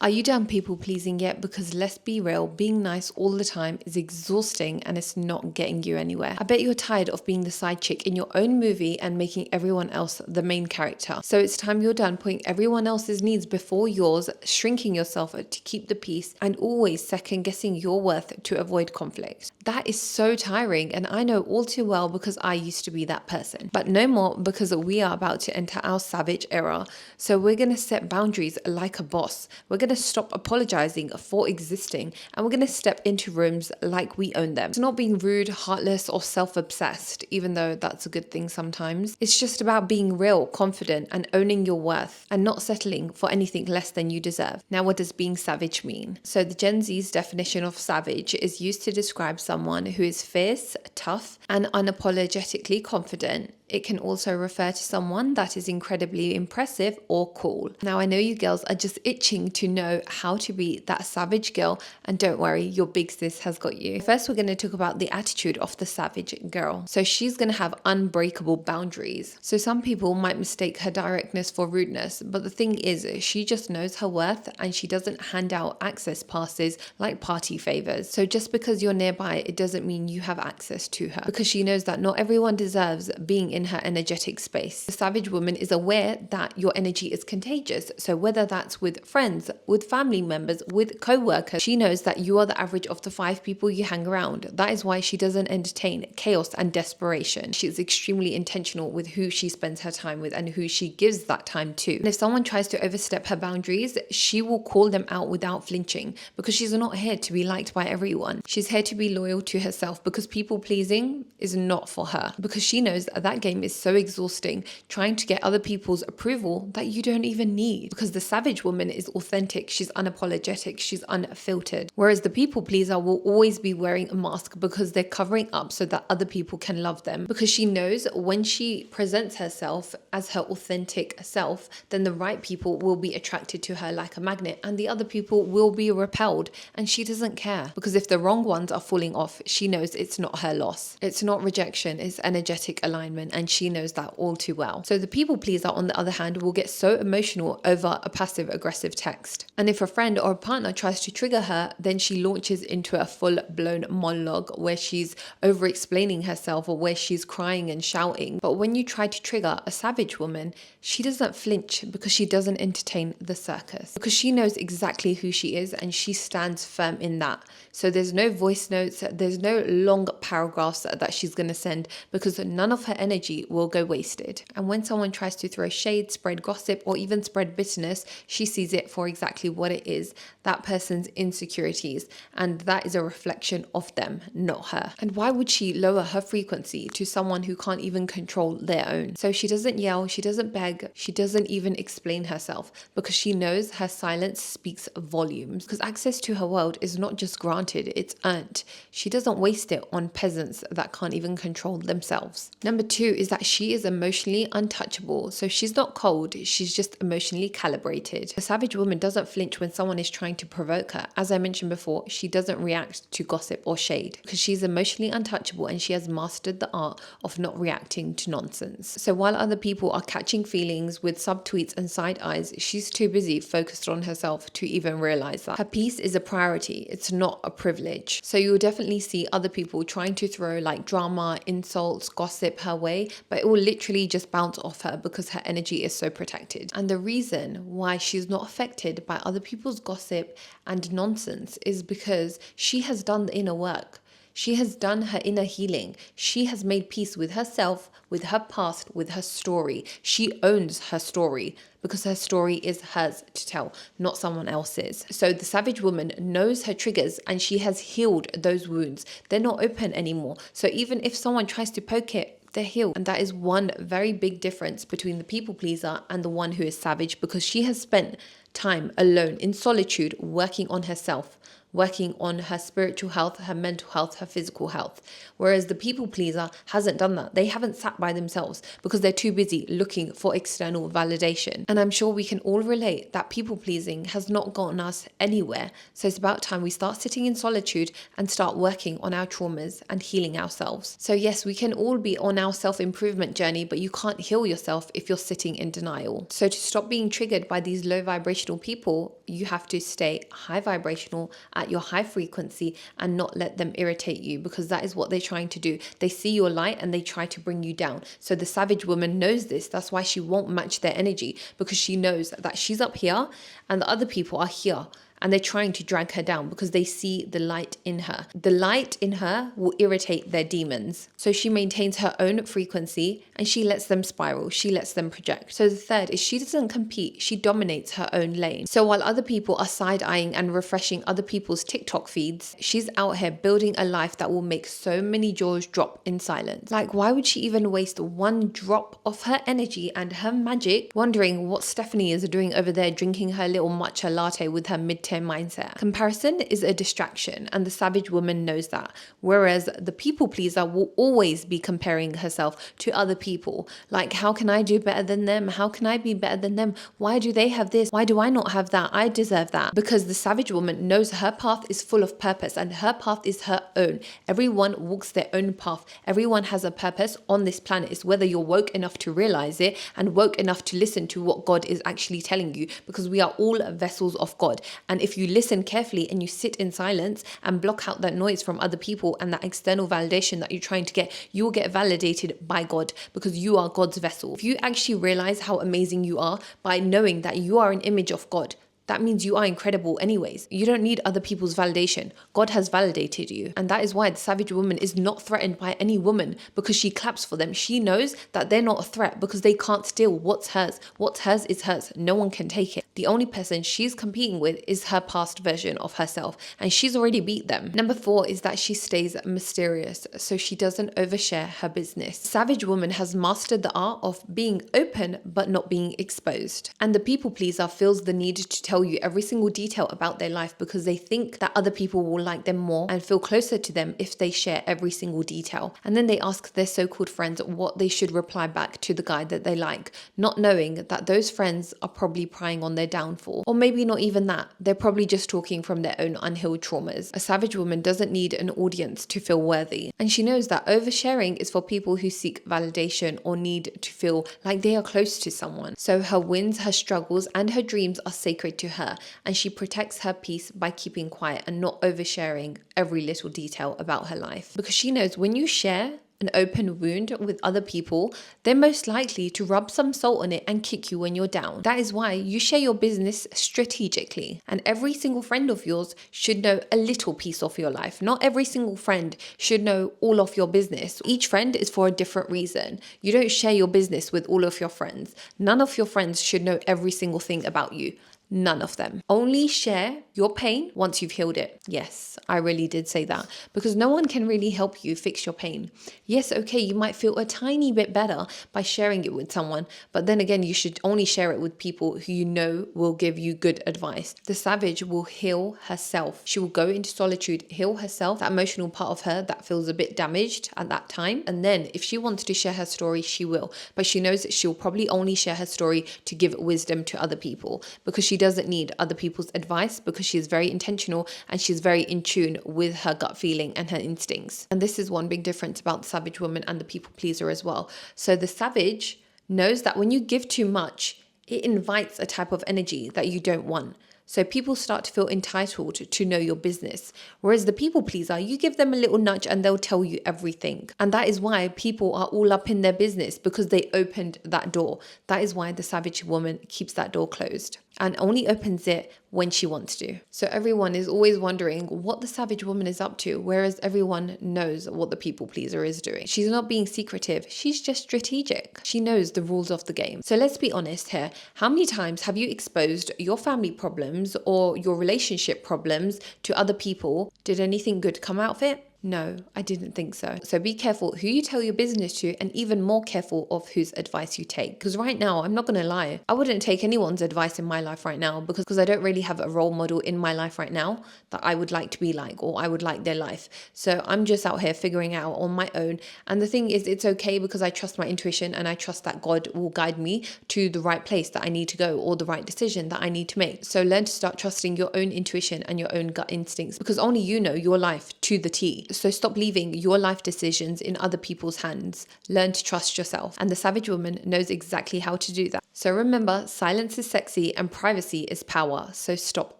Are you done people pleasing yet? Because let's be real, being nice all the time is exhausting and it's not getting you anywhere. I bet you're tired of being the side chick in your own movie and making everyone else the main character. So it's time you're done putting everyone else's needs before yours, shrinking yourself to keep the peace, and always second guessing your worth to avoid conflict. That is so tiring, and I know all too well because I used to be that person. But no more, because we are about to enter our savage era. So we're going to set boundaries like a boss. We're going to stop apologizing for existing, and we're going to step into rooms like we own them. It's not being rude, heartless, or self-obsessed, even though that's a good thing sometimes. It's just about being real, confident, and owning your worth, and not settling for anything less than you deserve. Now, what does being savage mean? So the Gen Z's definition of savage is used to describe someone who is fierce, tough, and unapologetically confident. It can also refer to someone that is incredibly impressive or cool. Now, I know you girls are just itching to know how to be that savage girl, and don't worry, your big sis has got you. First, we're going to talk about the attitude of the savage girl. So she's going to have unbreakable boundaries. So some people might mistake her directness for rudeness, but the thing is, she just knows her worth and she doesn't hand out access passes like party favors. So just because you're nearby, it doesn't mean you have access to her, because she knows that not everyone deserves being in her energetic space. The savage woman is aware that your energy is contagious. So whether that's with friends, with family members, with co-workers, she knows that you are the average of the 5 people you hang around. That is why she doesn't entertain chaos and desperation. She is extremely intentional with who she spends her time with and who she gives that time to. And if someone tries to overstep her boundaries, she will call them out without flinching, because she's not here to be liked by everyone. She's here to be loyal to herself, because people pleasing is not for her, because she knows that game is so exhausting, trying to get other people's approval that you don't even need. Because the savage woman is authentic, she's unapologetic, she's unfiltered. Whereas the people pleaser will always be wearing a mask because they're covering up so that other people can love them. Because she knows when she presents herself as her authentic self, then the right people will be attracted to her like a magnet, and the other people will be repelled, and she doesn't care. Because if the wrong ones are falling off, she knows it's not her loss. It's not rejection, it's energetic alignment, and she knows that all too well. So the people pleaser, on the other hand, will get so emotional over a passive aggressive text. And if a friend or a partner tries to trigger her, then she launches into a full-blown monologue where she's over-explaining herself or where she's crying and shouting. But when you try to trigger a savage woman, she doesn't flinch, because she doesn't entertain the circus. Because she knows exactly who she is and she stands firm in that. So there's no voice notes, there's no long paragraphs that she's going to send, because none of her energy will go wasted. And when someone tries to throw shade, spread gossip, or even spread bitterness, she sees it for exactly what it is, that person's insecurities, and that is a reflection of them, not her. And why would she lower her frequency to someone who can't even control their own? So she doesn't yell, she doesn't beg, she doesn't even explain herself, because she knows her silence speaks volumes. Because access to her world is not just granted, it's earned. She doesn't waste it on peasants that can't even control themselves. Number 2 is that she is emotionally untouchable. So she's not cold, she's just emotionally calibrated. A savage woman doesn't flinch when someone is trying to provoke her. As I mentioned before, she doesn't react to gossip or shade, because she's emotionally untouchable and she has mastered the art of not reacting to nonsense. So while other people are catching feelings with subtweets and side eyes, she's too busy focused on herself to even realize that. Her peace is a priority, it's not a privilege. So you'll definitely see other people trying to throw like drama, insults, gossip her way, but it will literally just bounce off her because her energy is so protected. And the reason why she's not affected by other people's gossip and nonsense is because she has done the inner work. She has done her inner healing. She has made peace with herself, with her past, with her story. She owns her story, because her story is hers to tell, not someone else's. So the savage woman knows her triggers and she has healed those wounds. They're not open anymore. So even if someone tries to poke it, they're healed. And that is one very big difference between the people pleaser and the one who is savage, because she has spent time alone in solitude working on herself, working on her spiritual health, her mental health, her physical health. Whereas the people pleaser hasn't done that. They haven't sat by themselves because they're too busy looking for external validation. And I'm sure we can all relate that people pleasing has not gotten us anywhere. So it's about time we start sitting in solitude and start working on our traumas and healing ourselves. So yes, we can all be on our self-improvement journey, but you can't heal yourself if you're sitting in denial. So to stop being triggered by these low vibrational people, you have to stay high vibrational at your high frequency and not let them irritate you, because that is what they're trying to do. They see your light and they try to bring you down. So the savage woman knows this. That's why she won't match their energy, because she knows that she's up here and the other people are here. And they're trying to drag her down because they see the light in her. The light in her will irritate their demons. So she maintains her own frequency and she lets them spiral. She lets them project. So the third is she doesn't compete. She dominates her own lane. So while other people are side-eyeing and refreshing other people's TikTok feeds, she's out here building a life that will make so many jaws drop in silence. Like, why would she even waste one drop of her energy and her magic wondering what Stephanie is doing over there drinking her little matcha latte with her mid-term mindset? Comparison is a distraction, and the savage woman knows that. Whereas the people pleaser will always be comparing herself to other people. Like, how can I do better than them? How can I be better than them? Why do they have this? Why do I not have that? I deserve that. Because the savage woman knows her path is full of purpose and her path is her own. Everyone walks their own path. Everyone has a purpose on this planet. It's whether you're woke enough to realize it and woke enough to listen to what God is actually telling you, because we are all vessels of God. And if you listen carefully and you sit in silence and block out that noise from other people and that external validation that you're trying to get, you will get validated by God, because you are God's vessel. If you actually realize how amazing you are by knowing that you are an image of God, that means you are incredible anyways. You don't need other people's validation. God has validated you. And that is why the savage woman is not threatened by any woman, because she claps for them. She knows that they're not a threat because they can't steal what's hers. What's hers is hers. No one can take it. The only person she's competing with is her past version of herself, and she's already beat them. Number 4 is that she stays mysterious, so she doesn't overshare her business. Savage woman has mastered the art of being open but not being exposed. And the people pleaser feels the need to tell you every single detail about their life because they think that other people will like them more and feel closer to them if they share every single detail. And then they ask their so-called friends what they should reply back to the guy that they like, not knowing that those friends are probably prying on their downfall. Or maybe not even that. They're probably just talking from their own unhealed traumas. A savage woman doesn't need an audience to feel worthy. And she knows that oversharing is for people who seek validation or need to feel like they are close to someone. So her wins, her struggles, and her dreams are sacred to her, and she protects her peace by keeping quiet and not oversharing every little detail about her life. Because she knows when you share an open wound with other people, they're most likely to rub some salt on it and kick you when you're down. That is why you share your business strategically. And every single friend of yours should know a little piece of your life. Not every single friend should know all of your business. Each friend is for a different reason. You don't share your business with all of your friends. None of your friends should know every single thing about you. None of them. Only share your pain once you've healed it. Yes, I really did say that, because no one can really help you fix your pain. Yes, okay, you might feel a tiny bit better by sharing it with someone, but then again, you should only share it with people who you know will give you good advice. The savage will heal herself. She will go into solitude, heal herself, that emotional part of her that feels a bit damaged at that time. And then if she wants to share her story, she will. But she knows that she'll probably only share her story to give wisdom to other people, because she doesn't need other people's advice, because she is very intentional and she's very in tune with her gut feeling and her instincts. And this is one big difference about the savage woman and the people pleaser as well. So the savage knows that when you give too much, it invites a type of energy that you don't want. So people start to feel entitled to know your business. Whereas the people pleaser, you give them a little nudge and they'll tell you everything. And that is why people are all up in their business, because they opened that door. That is why the savage woman keeps that door closed and only opens it when she wants to. So everyone is always wondering what the savage woman is up to, whereas everyone knows what the people pleaser is doing. She's not being secretive, she's just strategic. She knows the rules of the game. So let's be honest here. How many times have you exposed your family problems or your relationship problems to other people? Did anything good come out of it? No, I didn't think so. So be careful who you tell your business to, and even more careful of whose advice you take. Because right now, I'm not going to lie, I wouldn't take anyone's advice in my life right now because I don't really have a role model in my life right now that I would like to be like, or I would like their life. So I'm just out here figuring out on my own. And the thing is, it's okay because I trust my intuition and I trust that God will guide me to the right place that I need to go or the right decision that I need to make. So learn to start trusting your own intuition and your own gut instincts, because only you know your life to the T. So stop leaving your life decisions in other people's hands. Learn to trust yourself. And the Savage Woman knows exactly how to do that. So remember, silence is sexy and privacy is power. So stop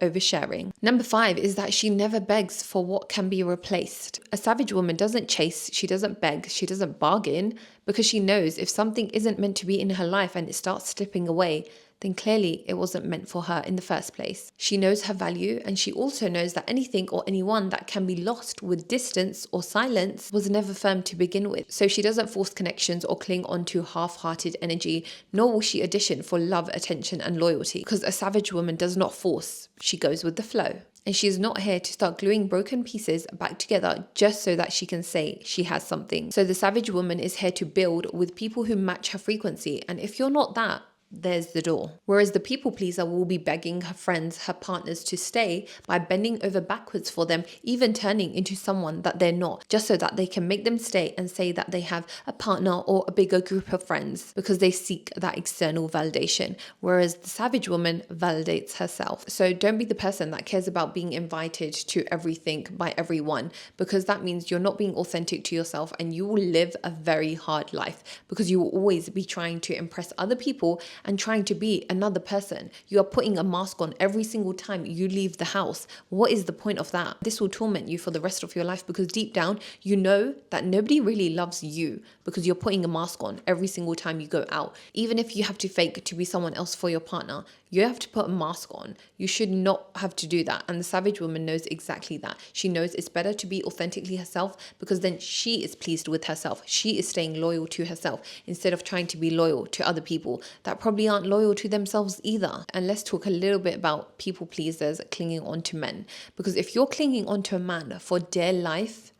oversharing. Number 5 is that she never begs for what can be replaced. A Savage Woman doesn't chase, she doesn't beg, she doesn't bargain, because she knows if something isn't meant to be in her life and it starts slipping away, then clearly it wasn't meant for her in the first place. She knows her value, and she also knows that anything or anyone that can be lost with distance or silence was never firm to begin with. So she doesn't force connections or cling on to half-hearted energy, nor will she audition for love, attention, and loyalty, because a Savage Woman does not force, she goes with the flow. And she is not here to start gluing broken pieces back together just so that she can say she has something. So the Savage Woman is here to build with people who match her frequency. And if you're not that, there's the door. Whereas the people pleaser will be begging her friends, her partners to stay by bending over backwards for them, even turning into someone that they're not, just so that they can make them stay and say that they have a partner or a bigger group of friends, because they seek that external validation. Whereas the Savage Woman validates herself. So don't be the person that cares about being invited to everything by everyone, because that means you're not being authentic to yourself, and you will live a very hard life, because you will always be trying to impress other people and trying to be another person. You are putting a mask on every single time you leave the house. What is the point of that? This will torment you for the rest of your life, because deep down, you know that nobody really loves you because you're putting a mask on every single time you go out. Even if you have to fake to be someone else for your partner, you have to put a mask on. You should not have to do that. And the Savage Woman knows exactly that. She knows it's better to be authentically herself, because then she is pleased with herself. She is staying loyal to herself instead of trying to be loyal to other people that probably aren't loyal to themselves either. And let's talk a little bit about people pleasers clinging on to men. Because if you're clinging on to a man for dear life,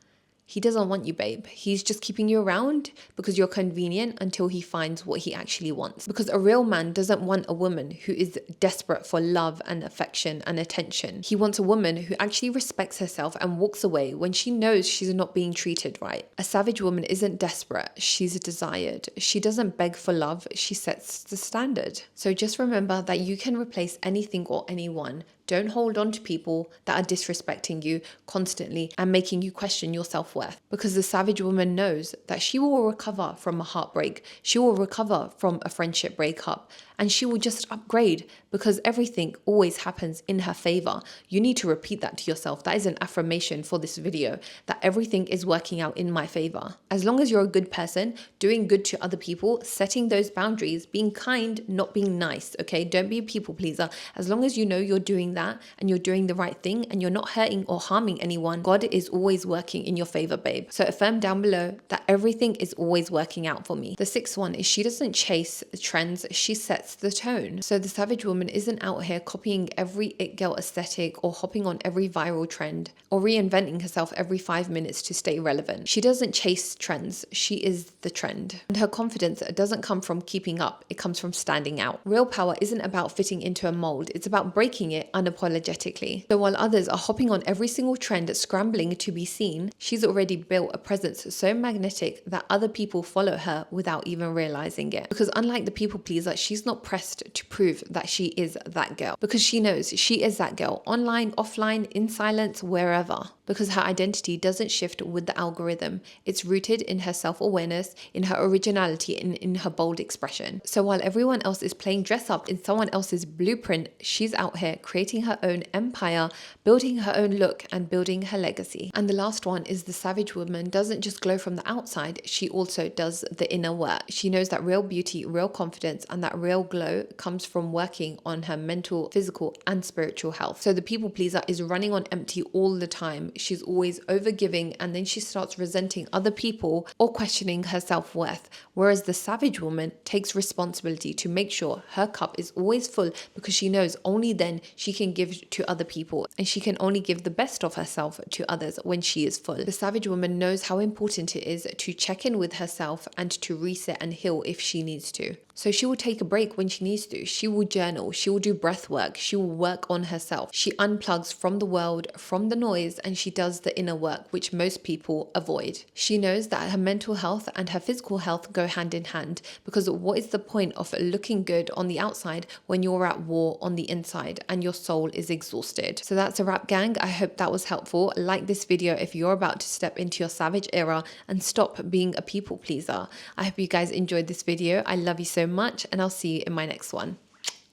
he doesn't want you, babe. He's just keeping you around because you're convenient until he finds what he actually wants. Because a real man doesn't want a woman who is desperate for love and affection and attention. He wants a woman who actually respects herself and walks away when she knows she's not being treated right. A Savage Woman isn't desperate, she's desired. She doesn't beg for love, she sets the standard. So just remember that you can replace anything or anyone. Don't hold on to people that are disrespecting you constantly and making you question your self-worth, because the Savage Woman knows that she will recover from a heartbreak. She will recover from a friendship breakup, and she will just upgrade, because everything always happens in her favor. You need to repeat that to yourself. That is an affirmation for this video, that everything is working out in my favor. As long as you're a good person, doing good to other people, setting those boundaries, being kind, not being nice, okay? Don't be a people pleaser. As long as you know you're doing that and you're doing the right thing and you're not hurting or harming anyone, God is always working in your favor, babe. So affirm down below that everything is always working out for me. The 6th one is she doesn't chase trends, she sets the tone. So the Savage Woman isn't out here copying every it girl aesthetic or hopping on every viral trend or reinventing herself every 5 minutes to stay relevant. She doesn't chase trends, she is the trend. And her confidence doesn't come from keeping up, it comes from standing out. Real power isn't about fitting into a mold, it's about breaking it unapologetically. So while others are hopping on every single trend, scrambling to be seen, she's already built a presence so magnetic that other people follow her without even realizing it. Because unlike the people pleaser, she's not pressed to prove that she is that girl, because she knows she is that girl, online, offline, in silence, wherever. Because her identity doesn't shift with the algorithm. It's rooted in her self-awareness, in her originality, and in her bold expression. So while everyone else is playing dress up in someone else's blueprint, she's out here creating her own empire, building her own look, and building her legacy. And the last one is the Savage Woman doesn't just glow from the outside, she also does the inner work. She knows that real beauty, real confidence, and that real glow comes from working on her mental, physical, and spiritual health. So the people pleaser is running on empty all the time. she's always overgiving, and then she starts resenting other people or questioning her self-worth. Whereas the savage woman takes responsibility to make sure her cup is always full, because she knows only then she can give to other people, and she can only give the best of herself to others when she is full. The savage woman knows how important it is to check in with herself and to reset and heal if she needs to. So she will take a break when she needs to. She will journal. She will do breath work. She will work on herself. She unplugs from the world, from the noise, and she does the inner work, which most people avoid. She knows that her mental health and her physical health go hand in hand, because what is the point of looking good on the outside when you're at war on the inside and your soul is exhausted? So that's a wrap, gang. I hope that was helpful. Like this video if you're about to step into your savage era and stop being a people pleaser. I hope you guys enjoyed this video. I love you so much, and I'll see you in my next one.